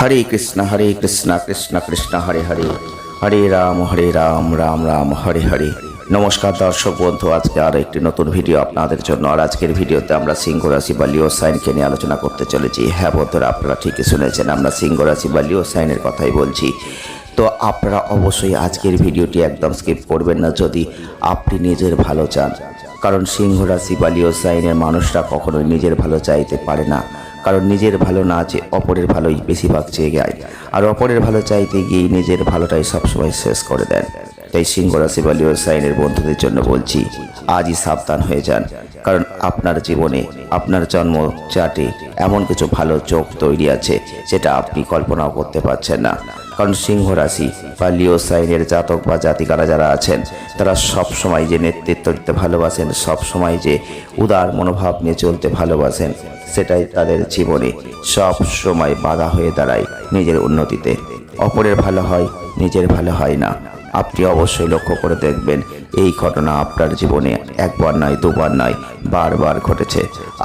हरे कृष्णा कृष्ण कृष्ण हरे हरे हरे राम राम राम हरे हरे। नमस्कार दर्शक बंधु, आज के और एक नतून भिडियो आपनादेर जन्य। और आजकेर भिडियोते आमरा सिंह राशि बा लिओ साइनके निये आलोचना करते चलेछि। हाँ बंधुरा, आपनारा ठीकई शुनेछेन, आमरा सिंह राशि बा लिओ साइनेर कथाई बोलछि। तो आपनारा अवश्यई आजकेर भिडियोटी एकदम स्किप करबेन ना यदि आपनि निजेर भालो चान, कारण सिंह राशि बा लिओ साइनेर मानुषरा कखनोई निजेर भालो चाइते पारे ना। कारण निजेर भालो ना চেয়ে অপরের ভালোই বেশিরভাগ চেয়ে যায়, আর অপরের ভালো চাইতে গিয়ে নিজের ভালোটাই সবসময় শেষ করে দেন। তাই সিংহ রাশি বা লিও সাইনের বন্ধুদের জন্য বলছি, আজই সাবধান হয়ে যান। কারণ আপনার জীবনে আপনার জন্ম চাটে এমন কিছু ভালো যোগ তৈরি আছে যেটা আপনি কল্পনাও করতে পারছেন না। কারণ সিংহ রাশি বা লিও সাইনের জাতক বা জাতিকারা যারা আছেন তারা সব সময় যে নেতৃত্ব দিতে ভালোবাসেন, সব সময় যে উদার মনোভাব নিয়ে চলতে ভালোবাসেন, সেটাই তাদের জীবনে সব সময় বাধা হয়ে দাঁড়ায় নিজের উন্নতিতে। অপরের ভালো হয়, নিজের ভালো হয় না। আপনি অবশ্যই লক্ষ্য করে দেখবেন এই ঘটনা আপনার জীবনে একবার নয়, দুবার নয়, বারবার ঘটেছে।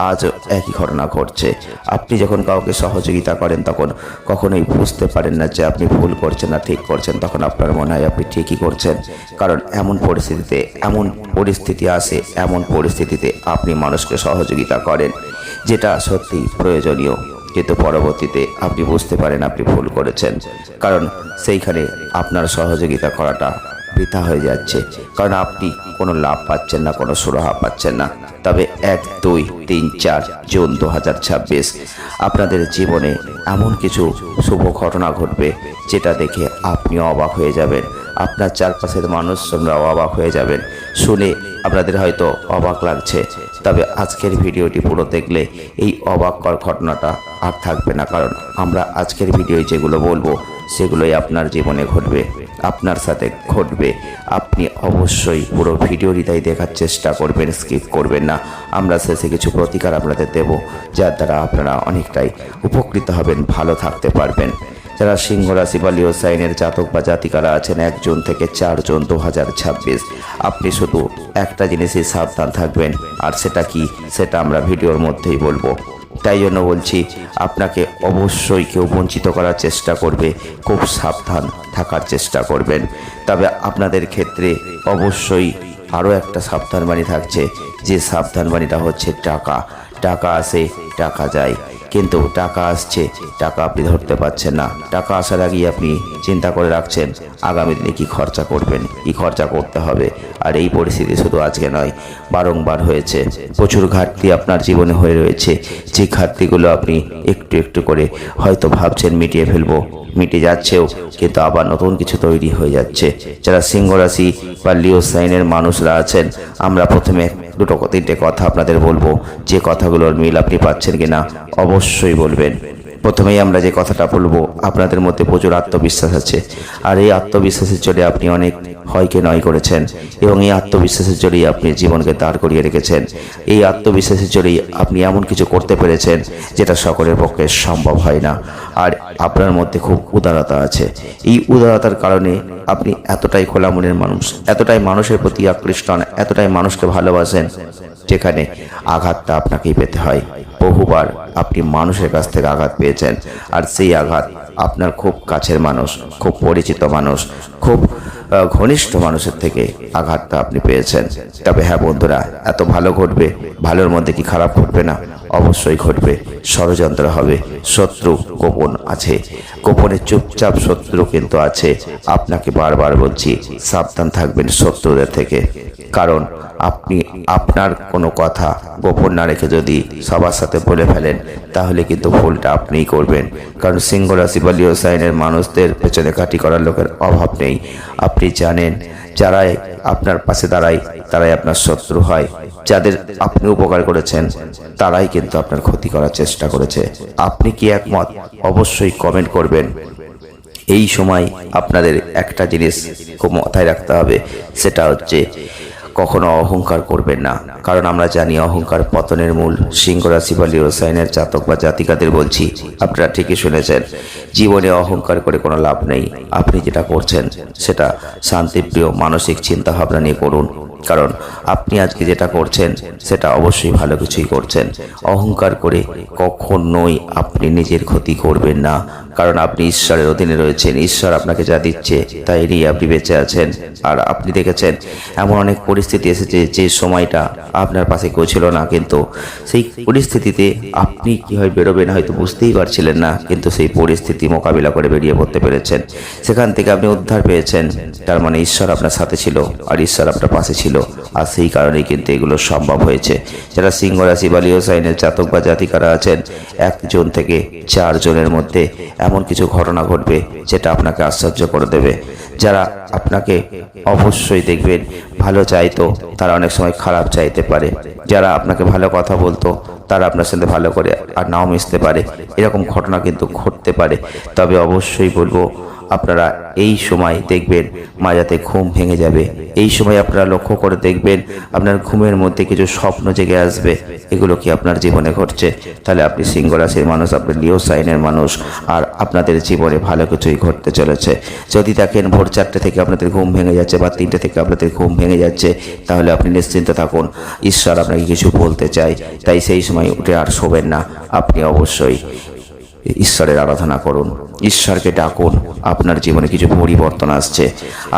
আজও একই ঘটনা ঘটছে। আপনি যখন কাউকে সহযোগিতা করেন তখন কখনোই বুঝতে পারেন না যে আপনি ভুল করছেন না ঠিক করছেন, তখন আপনার মনে হয় আপনি ঠিকই করছেন। কারণ এমন পরিস্থিতি আসে, এমন পরিস্থিতিতে আপনি মানুষকে সহযোগিতা করেন যেটা সত্যি প্রয়োজনীয়, কিন্তু পরবর্তীতে আপনি বুঝতে পারেন আপনি ভুল করেছেন। কারণ সেইখানে আপনার সহযোগিতা করাটা বৃথা হয়ে যাচ্ছে, কারণ আপনি কোনো লাভ পাচ্ছেন না, কোনো সুরাহা পাচ্ছেন না। তবে 1, 2, 3, 4 জুন 2026 আপনাদের জীবনে এমন কিছু শুভ ঘটনা ঘটবে যেটা দেখে আপনিও অবাক হয়ে যাবেন, আপনার চারপাশের মানুষজনরাও অবাক হয়ে যাবেন। শুনে আপনাদের হয়তো অবাক লাগছে, তবে আজকের ভিডিওটি পুরো দেখলে এই অবাককর ঘটনাটা আর থাকবে না। কারণ আমরা আজকের ভিডিওয় যেগুলো বলবো সেগুলোই আপনার জীবনে ঘটবে, আপনার সাথে ঘটবে। আপনি অবশ্যই পুরো ভিডিওটি তাই দেখার চেষ্টা করবেন, স্কিপ করবেন না। আমরা শেষে কিছু প্রতিকার আপনাদের দেব, যার দ্বারা আপনারা অনেকটাই উপকৃত হবেন, ভালো থাকতে পারবেন। যারা সিংহ রাশি বা লিও সাইনের জাতক বা জাতিকারা আছেন 1 জুন থেকে 4 জুন 2026, আপনি শুধু একটা জিনিসই সাবধান থাকবেন, আর সেটা কি সেটা আমরা ভিডিওর মধ্যেই বলবো। তাই জন্য বলছি, আপনাকে অবশ্যই কেউ বঞ্চিত করার চেষ্টা করবে, খুব সাবধান থাকার চেষ্টা করবেন। তবে আপনাদের ক্ষেত্রে অবশ্যই আরও একটা সাবধানবাণী থাকছে, যে সাবধানবাণীটা হচ্ছে টাকা আসে টাকা যায়, কিন্তু টাকা আসছে, টাকা আপনি ধরতে পারছেন না। টাকা আসার আগেই আপনি চিন্তা করে রাখছেন আগামী দিনে কী খরচা করবেন, কী খরচা করতে হবে। আর এই পরিস্থিতি শুধু আজকে নয়, বারংবার হয়েছে। প্রচুর ঘাটতি আপনার জীবনে হয়ে রয়েছে, যে ঘাটতিগুলো আপনি একটু একটু করে হয়তো ভাবছেন মিটিয়ে ফেলবো, মিটে যাচ্ছেও, কিন্তু আবার নতুন কিছু তৈরি হয়ে যাচ্ছে। যারা সিংহ রাশি বা লিও সাইনের মানুষরা আছেন, আমরা প্রথমে 2-3টে কথা আপনাদের বলবো, যে কথাগুলোর মিল আপনি পাচ্ছেন কিনা অবশ্যই বলবেন। প্রথমেই আমরা যে কথাটা বলবো, আপনাদের মধ্যে প্রচুর আত্মবিশ্বাস আছে, আর এই আত্মবিশ্বাসের জোরে আপনি অনেক হয়কে নয় করেছেন, এবং এই আত্মবিশ্বাসের জোরেই আপনি জীবনকে দাঁড় করিয়ে রেখেছেন। এই আত্মবিশ্বাসের জোরেই আপনি এমন কিছু করতে পেরেছেন যেটা সকলের পক্ষে সম্ভব হয় না। আর আপনার মধ্যে খুব উদারতা আছে। এই উদারতার কারণে আপনি এতটাই খোলা মনের মানুষ, এতটাই মানুষের প্রতি আকৃষ্ট হন, এতটাই মানুষকে ভালোবাসেন, যেখানে আঘাতটা আপনাকেই পেতে হয়। বহুবার আপনি মানুষের কাছ থেকে আঘাত পেয়েছেন, আর সেই আঘাত আপনার খুব কাছের মানুষ, খুব পরিচিত মানুষ, খুব ঘনিষ্ঠ মানুষের থেকে আঘাতটা আপনি পেয়েছেন। তবে হ্যাঁ বন্ধুরা, এত ভালো ঘটবে, ভালোর মধ্যে কি খারাপ ঘটবে না? অবশ্যই ঘটবে। ষড়যন্ত্র হবে, শত্রু গোপন আছে, গোপনে চুপচাপ শত্রু কিন্তু আছে। আপনাকে বারবার বলছি, সাবধান থাকবেন শত্রুদের থেকে। কারণ আপনি আপনার কোনো কথা গোপন না রেখে যদি সবার সাথে বলে ফেলেন, তাহলে কিন্তু ভুলটা আপনিই করবেন। কারণ সিংহ রাশি বা লিও সাইনের মানুষদের পেছনে কাটি করার লোকের অভাব নেই। আপনি জানেন, যারাই আপনার পাশে দাঁড়ায় তারাই আপনার শত্রু হয়, যাদের আপনি উপকার করেছেন তারাই কিন্তু আপনার ক্ষতি করার চেষ্টা করেছে। আপনি কি একমত? অবশ্যই কমেন্ট করবেন। এই সময় আপনাদের একটা জিনিস খুব মাথায় রাখতে হবে, সেটা হচ্ছে কখনো অহংকার করবেন না। কারণ আমরা জানি অহংকার পতনের মূল। সিংহ রাশি বা লিও সাইনের জাতক বা জাতিকাদের বলছি, আপনারা ঠিকই শুনেছেন, জীবনে অহংকার করে কোনো লাভ নেই। আপনি যেটা করছেন সেটা শান্তিপ্রিয় মানসিক চিন্তা ভাবনা নিয়ে করুন। কারণ আপনি আজকে যেটা করছেন সেটা অবশ্যই ভালো কিছুই করছেন। অহংকার করে কখনোই আপনি নিজের ক্ষতি করবেন না, কারণ আপনি ঈশ্বরের অধীনে রয়েছেন। ঈশ্বর আপনাকে যা দিচ্ছে তাই নিয়ে আপনি বেঁচে আছেন। আর আপনি দেখেছেন এমন অনেক পরিস্থিতি এসেছে যে সময়টা আপনার পাশে কেউ ছিল না, কিন্তু সেই পরিস্থিতিতে আপনি কীভাবে বেরোবেন হয়তো বুঝতেই পারছিলেন না, কিন্তু সেই পরিস্থিতি মোকাবিলা করে বেরিয়ে পড়তে পেরেছেন। সেখান থেকে আপনি উদ্ধার পেয়েছেন। তার মানে ঈশ্বর আপনার সাথে ছিল আর ঈশ্বর আপনার পাশে ছিল, আর সেই কারণেই কিন্তু এগুলো সম্ভব হয়েছে। যারা সিংহ রাশি বা লিও সাইনের জাতক বা জাতিকারা আছেন, 1 জন থেকে 4 জনের মধ্যে এমন কিছু ঘটনা ঘটবে যেটা আপনাকে আশ্চর্য করে দেবে। যারা আপনাকে অবশ্যই দেখবেন ভালো চাইতো, তারা অনেক সময় খারাপ চাইতে পারে। যারা আপনাকে ভালো কথা বলতো, তারা আপনার সাথে ভালো করে আর নাও মিশতে পারে। এরকম ঘটনা কিন্তু ঘটতে পারে। তবে অবশ্যই বলবো, আপনারা এই সময় দেখবেন মাঝাতে ঘুম ভেঙে যাবে। এই সময় আপনারা লক্ষ্য করে দেখবেন আপনার ঘুমের মধ্যে কিছু স্বপ্ন জেগে আসবে। এগুলো কি আপনার জীবনে ঘটছে? তাহলে আপনি সিংহ রাশির মানুষ, আপনি লিও সাইনের মানুষ, আর আপনাদের জীবনে ভালো কিছুই ঘটতে চলেছে। যদি দেখেন ভোর 4টে থেকে আপনাদের ঘুম ভেঙে যাচ্ছে বা 3টে থেকে আপনাদের ঘুম ভেঙে যাচ্ছে, তাহলে আপনি নিশ্চিন্ত থাকুন, ঈশ্বর আপনাকে কিছু বলতে চায়। তাই সেই সময় উঠে আর শোবেন না, আপনি অবশ্যই ঈশ্বরের আরাধনা করুন, ঈশ্বরকে ডাকুন। আপনার জীবনে কিছু পরিবর্তন আসছে।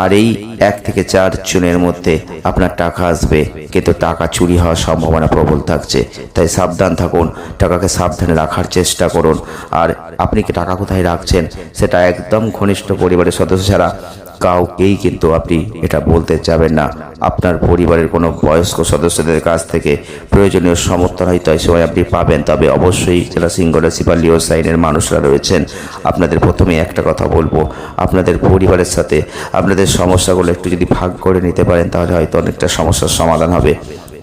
আর এই 1 থেকে 4 জনের মধ্যে আপনার টাকা আসবে, কিন্তু টাকা চুরি হওয়ার সম্ভাবনা প্রবল থাকছে। তাই সাবধান থাকুন, টাকাকে সাবধানে রাখার চেষ্টা করুন। আর আপনি কি টাকা কোথায় রাখছেন সেটা একদম ঘনিষ্ঠ পরিবারের সদস্য ছাড়া কাউকেই কিন্তু আপনি এটা বলতে যাবেন না। আপনার পরিবারের কোনো বয়স্ক সদস্যদের কাছ থেকে প্রয়োজনীয় সমর্থন হয়তো এই সময় আপনি পাবেন। তবে অবশ্যই যারা সিংহ রাশি বা লিও সাইনের মানুষরা রয়েছেন, আপনাদের প্রথমে একটা কথা বলবো, আপনাদের পরিবারের সাথে আপনাদের সমস্যাগুলো একটু যদি ভাগ করে নিতে পারেন, তাহলে হয়তো অনেকটা সমস্যার সমাধান হবে।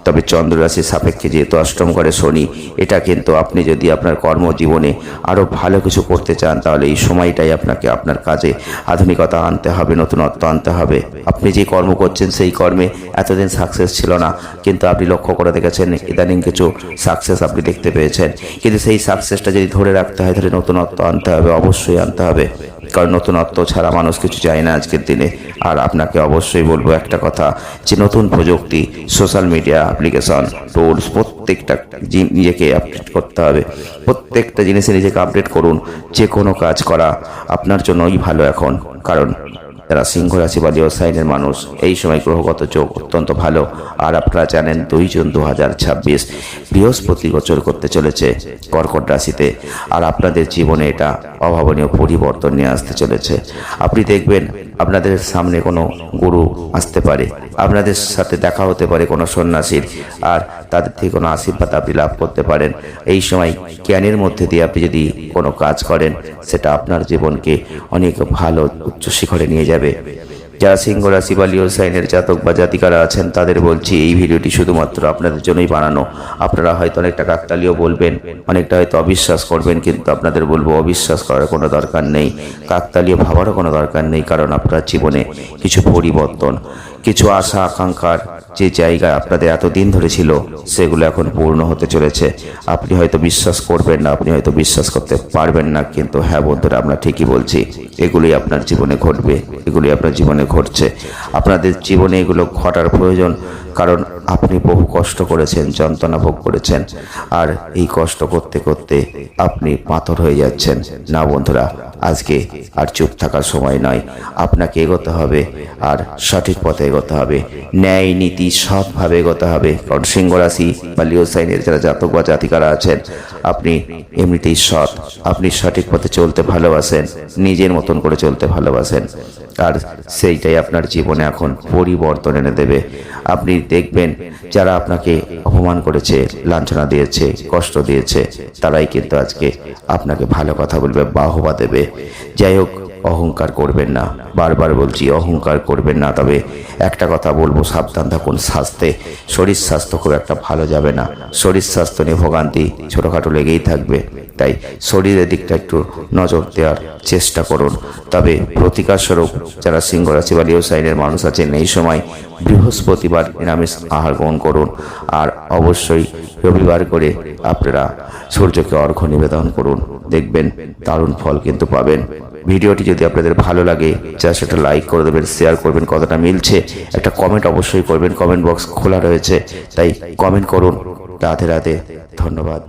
তবে চন্দ্র রাশির সাপেক্ষে যেহেতু অষ্টম ঘরে শনি, এটা কিন্তু আপনি যদি আপনার কর্মজীবনে আরও ভালো কিছু করতে চান, তাহলে এই সময়টাই আপনাকে আপনার কাজে আধুনিকতা আনতে হবে, নতুনত্ব আনতে হবে। আপনি যে কর্ম করছেন সেই কর্মে এতদিন সাকসেস ছিল না, কিন্তু আপনি লক্ষ্য করে দেখেছেন ইদানিং কিছু সাকসেস আপনি দেখতে পেয়েছেন। কিন্তু সেই সাকসেসটা যদি ধরে রাখতে হয়, তাহলে নতুনত্ব আনতে হবে, অবশ্যই আনতে হবে। কারণ নতুনত্ব ছাড়া মানুষ কিছু চায় না আজকের দিনে। আর আপনাকে অবশ্যই বলবো একটা কথা, যে নতুন প্রযুক্তি, সোশ্যাল মিডিয়া অ্যাপ্লিকেশন, টুলস, প্রত্যেকটা নিজেকে আপডেট করতে হবে। প্রত্যেকটা জিনিসে নিজেকে আপডেট করুন। যে কোনো কাজ করা আপনার জন্যই ভালো এখন। কারণ যারা সিংহ রাশি বা লিও সাইনের মানুষ, এই সময় গ্রহগত যোগ অত্যন্ত ভালো। আর আপনারা জানেন 2 জুন 2026 বৃহস্পতি গোচর করতে চলেছে কর্কট রাশিতে। আর আপনাদের জীবনে এটা অভাবনীয় পরিবর্তন নিয়ে আসতে চলেছে। আপনি দেখবেন আপনাদের সামনে কোনো গুরু আসতে পারে, আপনাদের সাথে দেখা হতে পারে কোনো সন্ন্যাসীর, আর তাদের থেকে কোনো আশীর্বাদ আপনি লাভ করতে পারেন। এই সময় জ্ঞানের মধ্যে দিয়ে আপনি যদি কোনো কাজ করেন, সেটা আপনার জীবনকে অনেক ভালো উচ্চ শিখরে নিয়ে যাবে। যারা সিংহ রাশি বা লিও সাইনের জাতক বা জাতিকারা আছেন, তাদের বলছি এই ভিডিওটি শুধুমাত্র আপনাদের জন্যই বানানো। আপনারা হয়তো অনেকটা কাকতালীয় বলবেন, অনেকটা হয়তো অবিশ্বাস করবেন, কিন্তু আপনাদের বলবো অবিশ্বাস করার কোনো দরকার নেই, কাকতালীয় ভাবারও কোনো দরকার নেই। কারণ আপনার জীবনে কিছু পরিবর্তন, কিছু আশা আকাঙ্ক্ষার যে জায়গা আপনাদের এতদিন ধরে ছিল, সেগুলো এখন পূর্ণ হতে চলেছে। আপনি হয়তো বিশ্বাস করবেন না, আপনি হয়তো বিশ্বাস করতে পারবেন না, কিন্তু হ্যাঁ বন্ধুরা, আমরা ঠিকই বলছি, এগুলোই আপনার জীবনে ঘটবে, এগুলি আপনার জীবনে ঘটছে। আপনাদের জীবনে এগুলো ঘটার প্রয়োজন, কারণ আপনি বহু কষ্ট করেছেন, যন্ত্রণা ভোগ করেছেন, আর এই কষ্ট করতে করতে আপনি পাথর হয়ে যাচ্ছেন। না বন্ধুরা, আজকে আর চুপ থাকার সময় নয়, আপনাকে এগোতে হবে, আর সঠিক পথে এগোতে হবে, ন্যায় নীতি সৎভাবে এগোতে হবে। কারণ সিংহ রাশি বা লিও সাইনের যারা জাতক বা জাতিকারা আছেন, আপনি এমনিতেই সৎ, আপনি সঠিক পথে চলতে ভালোবাসেন, নিজের মতন করে চলতে ভালোবাসেন, আর সেইটাই আপনার জীবনে এখন পরিবর্তন এনে দেবে। আপনি দেখবেন যারা আপনাকে অপমান করেছে, লাঞ্ছনা দিয়েছে, কষ্ট দিয়েছে, তারাই কিন্তু আজকে আপনাকে ভালো কথা বলবে, বাহবা দেবে। যাই হোক, অহংকার করবেন না, বারবার বলছি অহংকার করবেন না। তবে একটা কথা বলবো, সাবধান থাকুন স্বাস্থ্যে। শরীর স্বাস্থ্য খুব একটা ভালো যাবে না, শরীর স্বাস্থ্য নিয়ে ভোগান্তি ছোটোখাটো লেগেই থাকবে। তাই শরীরের দিকটা একটু নজর দেওয়ার চেষ্টা করুন। তবে প্রতিকার স্বরূপ যারা সিংহ রাশি বা লিও সাইনের মানুষ আছেন, এই সময় বৃহস্পতিবার নিরামিষ আহার গ্রহণ করুন, আর অবশ্যই রবিবার করে আপনারা সূর্যকে অর্ঘ্য নিবেদন করুন। দেখবেন দারুণ ফল কিন্তু পাবেন। ভিডিওটি যদি আপনাদের ভালো লাগে, যা সেটা লাইক করে দেবেন, শেয়ার করবেন, কতটা মিলছে একটা কমেন্ট অবশ্যই করবেন, কমেন্ট বক্স খোলা রয়েছে, তাই কমেন্ট করুন। রাধে রাধে, ধন্যবাদ।